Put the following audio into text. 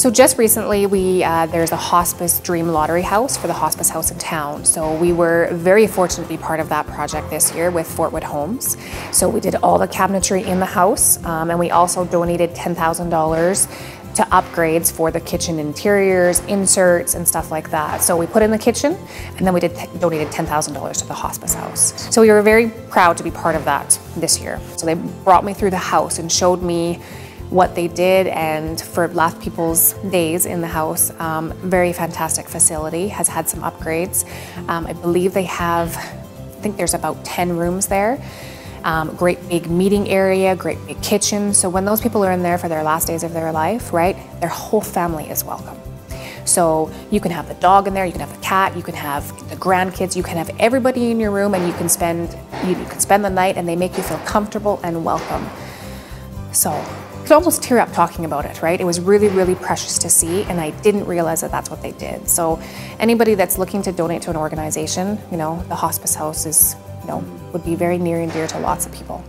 So just recently, there's a hospice dream lottery house for the hospice house in town. So we were very fortunate to be part of that project this year with Fort Wood Homes. So we did all the cabinetry in the house, and we also donated $10,000 to upgrades for the kitchen interiors, inserts, and stuff like that. So we put in the kitchen, and then we donated $10,000 to the hospice house. So we were very proud to be part of that this year. So they brought me through the house and showed me what they did, and for last people's days in the house, very fantastic facility, has had some upgrades. I believe they have, I think there's about 10 rooms there. Great big meeting area, great big kitchen. So when those people are in there for their last days of their life, right, their whole family is welcome. So you can have the dog in there, you can have the cat, you can have the grandkids, you can have everybody in your room, and you can spend the night, and they make you feel comfortable and welcome. So I could almost tear up talking about it, right? It was really, really precious to see, and I didn't realize that that's what they did. So anybody that's looking to donate to an organization, the hospice house is, would be very near and dear to lots of people.